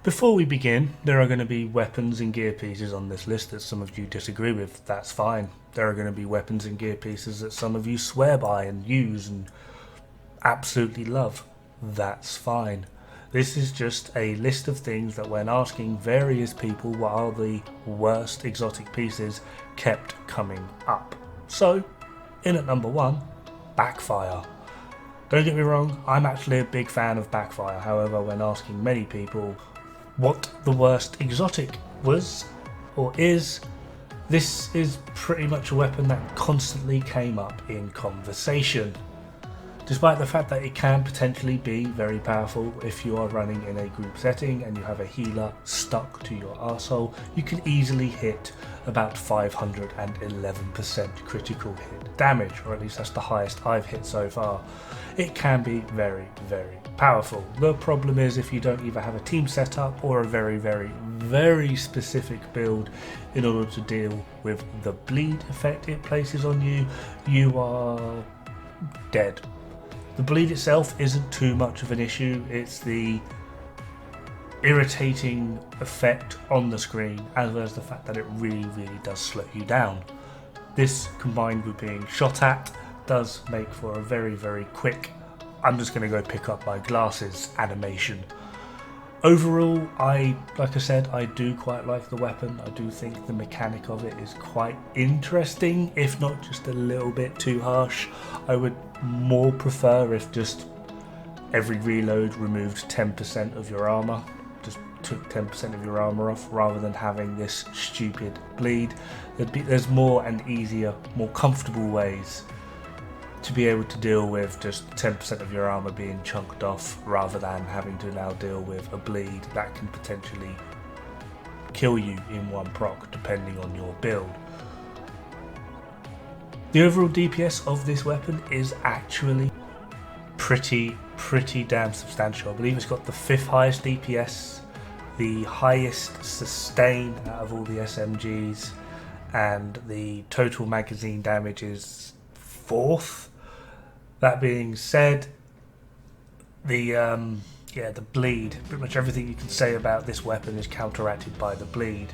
Before we begin, there are going to be weapons and gear pieces on this list that some of you disagree with. That's fine. There are going to be weapons and gear pieces that some of you swear by and use and absolutely love. That's fine. This is just a list of things that when asking various people what are the worst exotic pieces kept coming up. So, in at number 1, Backfire. Don't get me wrong, I'm actually a big fan of Backfire. However, when asking many people what the worst exotic was or is, this is pretty much a weapon that constantly came up in conversation. Despite the fact that it can potentially be very powerful if you are running in a group setting and you have a healer stuck to your arsehole, you can easily hit about 511% critical hit damage, or at least that's the highest I've hit so far. It can be very, very powerful. The problem is if you don't either have a team setup or a very, very, very specific build in order to deal with the bleed effect it places on you, you are dead. The bleed itself isn't too much of an issue, it's the irritating effect on the screen as well as the fact that it really, really does slow you down. This combined with being shot at does make for a very, very quick I'm just going to go pick up my glasses animation. Overall, like I said, I do quite like the weapon. I do think the mechanic of it is quite interesting, if not just a little bit too harsh. I would more prefer if just every reload removed 10% of your armor, just took 10% of your armor off, rather than having this stupid bleed. There's more and easier, more comfortable ways to be able to deal with just 10% of your armor being chunked off, rather than having to now deal with a bleed that can potentially kill you in one proc depending on your build. The overall DPS of this weapon is actually pretty damn substantial. I believe it's got the 5th highest DPS, the highest sustain out of all the SMGs, and the total magazine damage is 4th. That being said, the bleed, pretty much everything you can say about this weapon is counteracted by the bleed,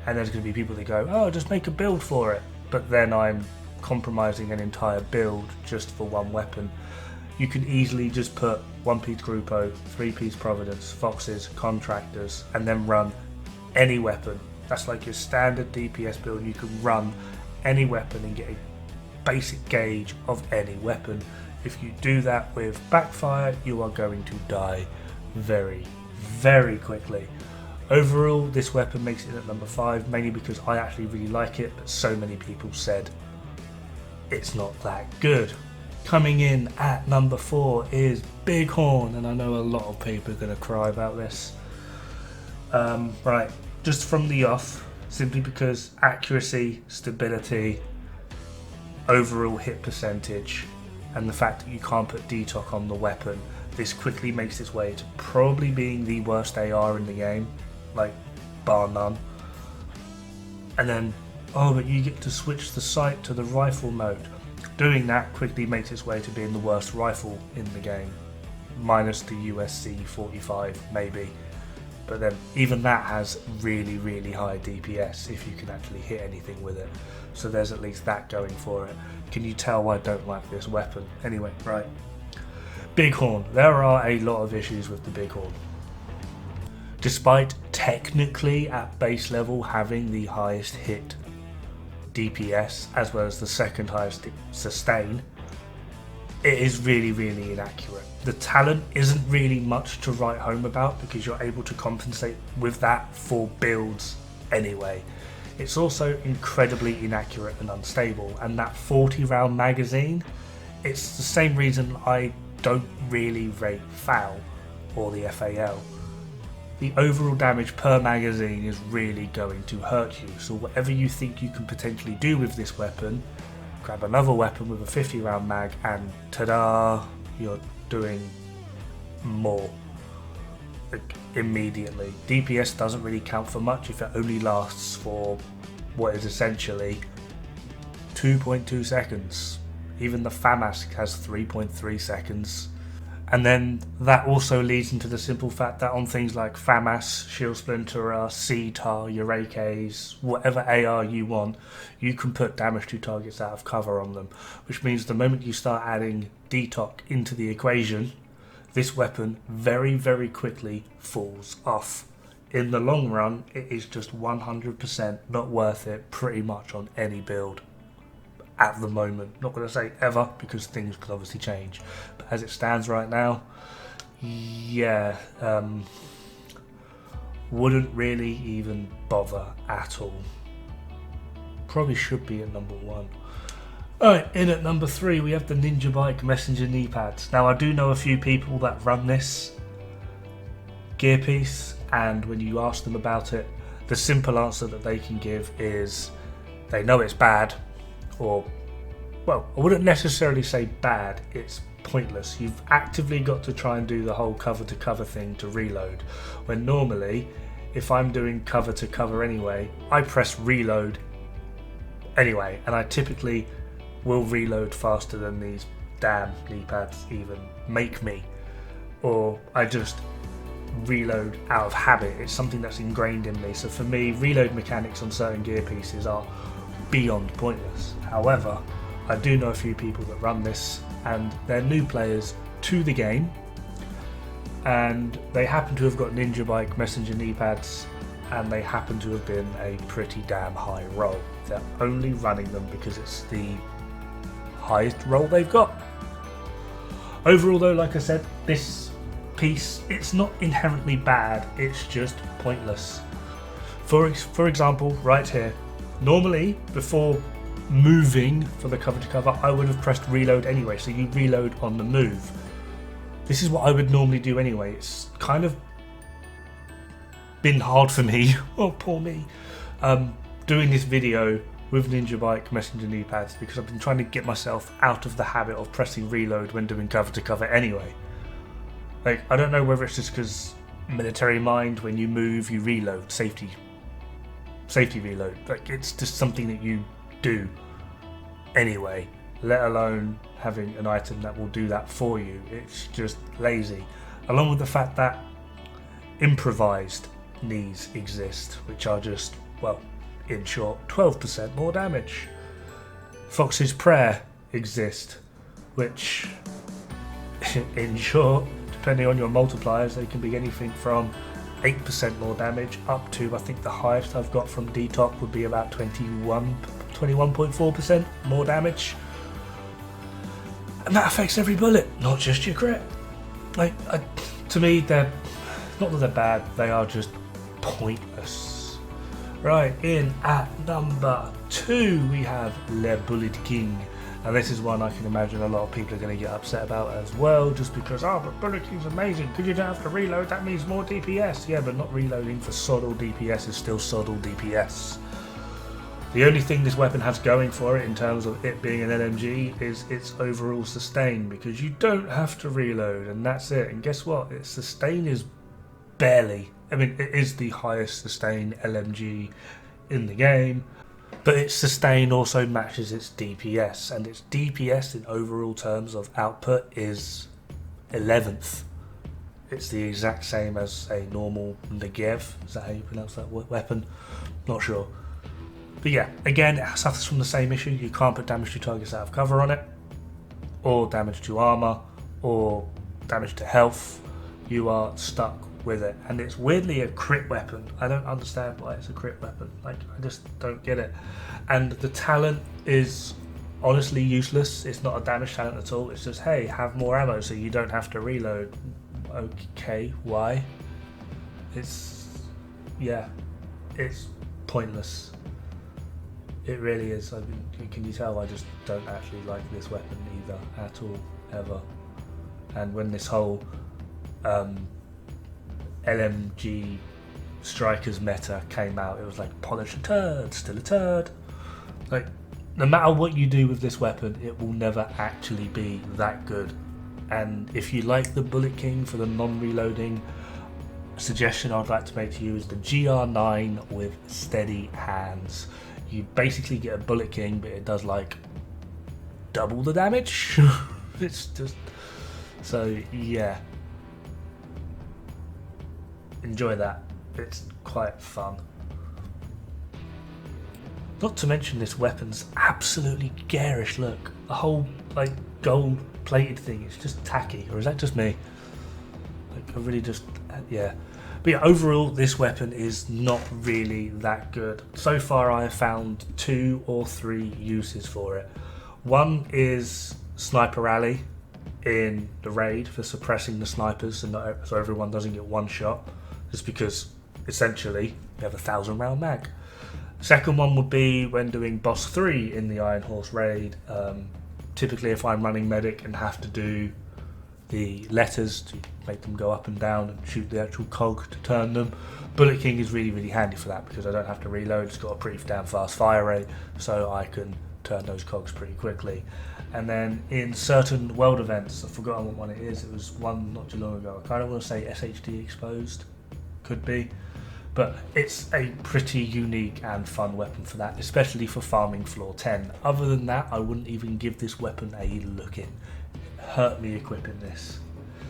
and there's going to be people that go, oh, just make a build for it, but then I'm compromising an entire build just for one weapon. You can easily just put 1-piece Grupo, 3-piece Providence, Foxes, Contractors, and then run any weapon. That's like your standard DPS build. You can run any weapon and get a basic gauge of any weapon. If you do that with Backfire, you are going to die very, very quickly. Overall, this weapon makes it at number 5, mainly because I actually really like it, but so many people said it's not that good. Coming in at number 4 is Bighorn, and I know a lot of people are going to cry about this. Right, just from the off, simply because accuracy, stability, overall hit percentage, and the fact that you can't put detox on the weapon, this quickly makes its way to probably being the worst AR in the game, like bar none. And then, oh, but you get to switch the sight to the rifle mode. Doing that quickly makes its way to being the worst rifle in the game, minus the USC 45 maybe. But then even that has really, really high DPS if you can actually hit anything with it. So there's at least that going for it. Can you tell why I don't like this weapon? Anyway, right. Bighorn. There are a lot of issues with the Bighorn. Despite technically at base level having the highest hit DPS as well as the 2nd highest sustain, it is really, really inaccurate. The talent isn't really much to write home about because you're able to compensate with that for builds anyway. It's also incredibly inaccurate and unstable, and that 40 round magazine, it's the same reason I don't really rate FAL or the FAL. The overall damage per magazine is really going to hurt you, so whatever you think you can potentially do with this weapon, grab another weapon with a 50 round mag and ta-da, you're doing more immediately. DPS doesn't really count for much if it only lasts for what is essentially 2.2 seconds. Even the FAMAS has 3.3 seconds. And then that also leads into the simple fact that on things like FAMAS, Shield Splinterer, CTAR, Eurekas, whatever AR you want, you can put damage to targets out of cover on them, which means the moment you start adding DTOC into the equation, this weapon very, very quickly falls off. In the long run, it is just 100% not worth it pretty much on any build at the moment. Not going to say ever, because things could obviously change. But as it stands right now, yeah, wouldn't really even bother at all. Probably should be at number 1. Alright, in at number 3 we have the Ninja Bike Messenger knee pads. Now I do know a few people that run this gear piece, and when you ask them about it, the simple answer that they can give is they know it's bad, or, well, I wouldn't necessarily say bad, it's pointless. You've actively got to try and do the whole cover to cover thing to reload, when normally if I'm doing cover to cover anyway, I press reload anyway, and I typically will reload faster than these damn knee pads even make me, or I just reload out of habit. It's something that's ingrained in me. So for me, reload mechanics on certain gear pieces are beyond pointless. However, I do know a few people that run this, and they're new players to the game, and they happen to have got Ninja Bike Messenger knee pads, and they happen to have been a pretty damn high roll. They're only running them because it's the highest roll they've got. Overall though, like I said, this piece, it's not inherently bad, it's just pointless. For example, right here, normally before moving for the cover to cover, I would have pressed reload anyway, so you reload on the move. This is what I would normally do anyway. It's kind of been hard for me, oh poor me, doing this video with Ninja Bike Messenger knee pads, because I've been trying to get myself out of the habit of pressing reload when doing cover to cover anyway. Like, I don't know whether it's just because military mind, when you move you reload, safety reload, like it's just something that you do anyway, let alone having an item that will do that for you. It's just lazy, along with the fact that improvised knees exist, which are just, well, in short, 12% more damage. Fox's Prayer exist, which in short, depending on your multipliers, they can be anything from 8% more damage up to, I think the highest I've got from DTOC would be about 21.4% more damage. And that affects every bullet, not just your crit. Like, to me, they're not that they're bad, they are just pointless. Right, in at number 2 we have Le Bullet King. And this is one I can imagine a lot of people are going to get upset about as well, just because, oh, but Bullet King's amazing, because you don't have to reload, that means more DPS. Yeah, but not reloading for soddle DPS is still soddle DPS. The only thing this weapon has going for it in terms of it being an LMG is its overall sustain, because you don't have to reload, and that's it. And guess what? Its sustain is barely, I mean, it is the highest sustain LMG in the game, but its sustain also matches its DPS, and its DPS in overall terms of output is 11th. It's the exact same as a normal Negev, is that how you pronounce that weapon? Not sure. But yeah, again, it suffers from the same issue. You can't put damage to targets out of cover on it, or damage to armor, or damage to health. You are stuck with it, and it's weirdly a crit weapon. I don't understand why it's a crit weapon. Like, I just don't get it. And the talent is honestly useless. It's not a damage talent at all. It's just, hey, have more ammo so you don't have to reload. Okay, why? It's, yeah, it's pointless. It really is. I mean, can you tell I just don't actually like this weapon either, at all, ever. And when this whole LMG strikers meta came out, it was like, polish a turd, still a turd. Like, no matter what you do with this weapon, it will never actually be that good. And if you like the Bullet King for the non-reloading, suggestion I'd like to make to you is the GR9 with steady hands. You basically get a Bullet King, but it does like double the damage. It's just, So yeah, enjoy that. It's quite fun. Not to mention this weapon's absolutely garish look. The whole like gold plated thing, it's just tacky. Or is that just me? Like I really just, yeah. But yeah, overall this weapon is not really that good. So far I have found 2 or 3 uses for it. One is Sniper Rally in the raid for suppressing the snipers so everyone doesn't get one shot. Just because essentially you have a 1,000-round mag. Second one would be when doing boss 3 in the Iron Horse raid. Typically if I'm running medic and have to do the letters to make them go up and down and shoot the actual cog to turn them, Bullet King is really handy for that because I don't have to reload. It's got a pretty damn fast fire rate, so I can turn those cogs pretty quickly. And then in certain world events, I've forgotten what one it is. It was one not too long ago. I kind of want to say SHD Exposed, could be, but it's a pretty unique and fun weapon for that, especially for farming floor 10. Other than that, I wouldn't even give this weapon a look in. It hurt me equipping this.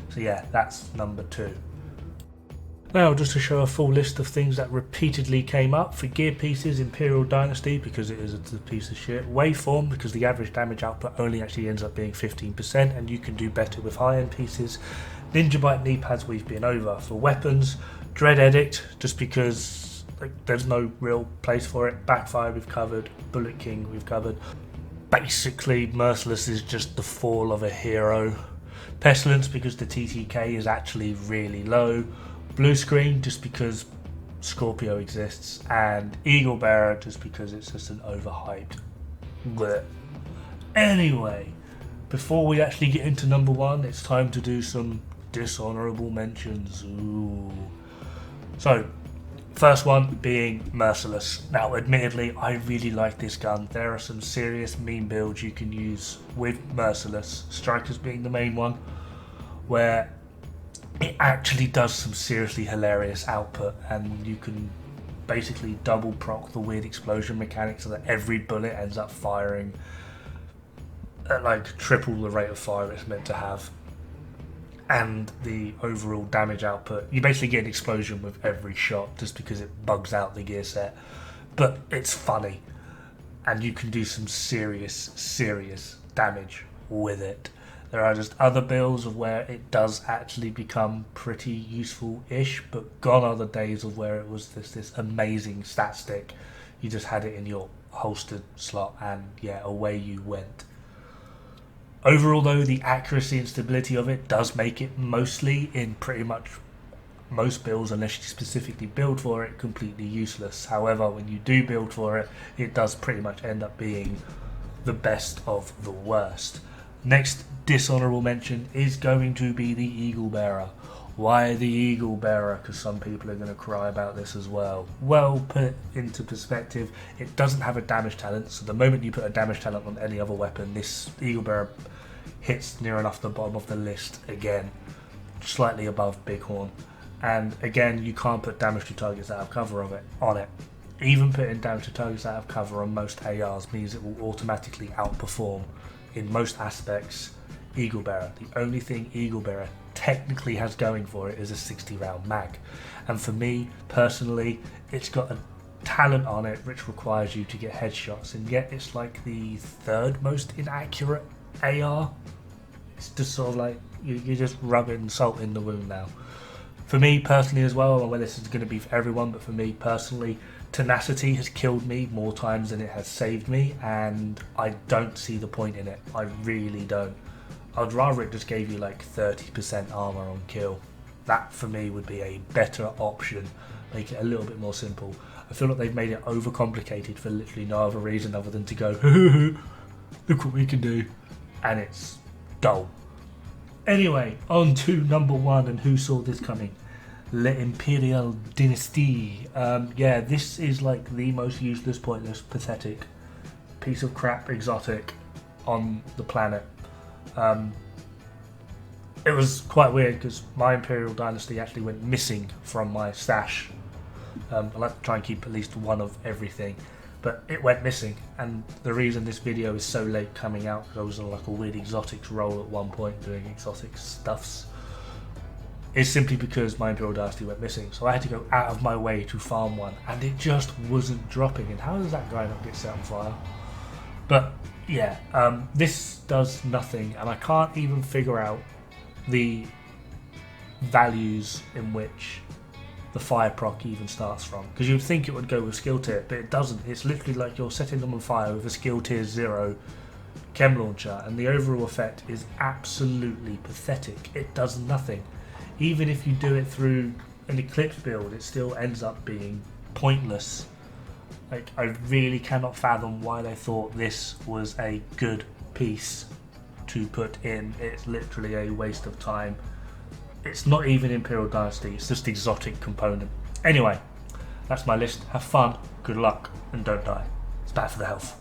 So yeah, that's number 2. Now, just to show a full list of things that repeatedly came up: for gear pieces, Imperial Dynasty, because it is a piece of shit; Waveform, because the average damage output only actually ends up being 15%, and you can do better with high-end pieces; Ninja Bite knee pads, we've been over. For weapons, Dread Edict, just because like there's no real place for it; Backfire we've covered; Bullet King we've covered. Basically, Merciless is just the fall of a hero; Pestilence, because the TTK is actually really low; Blue Screen, just because Scorpio exists; and Eagle Bearer, just because it's just an overhyped bleh. Anyway, before we actually get into number 1, it's time to do some dishonorable mentions. Ooh. So, first one being Merciless. Now, admittedly, I really like this gun. There are some serious meme builds you can use with Merciless, Strikers being the main one, where it actually does some seriously hilarious output, and you can basically double proc the weird explosion mechanic so that every bullet ends up firing at like triple the rate of fire it's meant to have. And the overall damage output, you basically get an explosion with every shot just because it bugs out the gear set. But it's funny, and you can do some serious damage with it. There are just other builds of where it does actually become pretty useful-ish, but gone are the days of where it was this amazing stat stick. You just had it in your holstered slot and yeah, away you went. Overall though, the accuracy and stability of it does make it mostly, in pretty much most builds, unless you specifically build for it, completely useless. However, when you do build for it, it does pretty much end up being the best of the worst. Next dishonorable mention is going to be the Eagle Bearer. Why the Eagle Bearer? Because some people are going to cry about this as well. Well, put into perspective, it doesn't have a damage talent, so the moment you put a damage talent on any other weapon, this Eagle Bearer hits near enough the bottom of the list again, slightly above Bighorn. And again, you can't put damage to targets that have cover on it. Even putting damage to targets that have cover on most ARs means it will automatically outperform, in most aspects, Eagle Bearer. The only thing Eagle Bearer technically has going for it is a 60-round mag. And for me, personally, it's got a talent on it which requires you to get headshots, and yet it's like the 3rd most inaccurate AR. It's just sort of like, you're just rubbing salt in the wound now. For me personally as well, and well, this is going to be for everyone, but for me personally, Tenacity has killed me more times than it has saved me, and I don't see the point in it. I really don't. I'd rather it just gave you like 30% armor on kill. That for me would be a better option. Make it a little bit more simple. I feel like they've made it overcomplicated for literally no other reason other than to go, look what we can do. And it's dull. Anyway, on to number 1, and who saw this coming? L'Imperial Dynasty. Yeah, this is like the most useless, pointless, pathetic piece of crap exotic on the planet. It was quite weird because my Imperial Dynasty actually went missing from my stash. I like to try and keep at least one of everything. but it went missing. And the reason this video is so late coming out, because I was on like a weird exotics roll at one point doing exotic stuffs, is simply because my Imperial Dynasty went missing. So I had to go out of my way to farm one, and it just wasn't dropping. And how does that guy not get set on fire? But yeah, this does nothing, and I can't even figure out the values in which the fire proc even starts from, because you'd think it would go with skill tier, but it doesn't. It's literally like you're setting them on fire with a skill tier 0 chem launcher, and the overall effect is absolutely pathetic. It does nothing. Even if you do it through an Eclipse build, it still ends up being pointless. Like, I really cannot fathom why they thought this was a good piece to put in. It's literally a waste of time. It's not even Imperial Dynasty, it's just exotic component. Anyway, that's my list. Have fun, good luck, and don't die. It's bad for the health.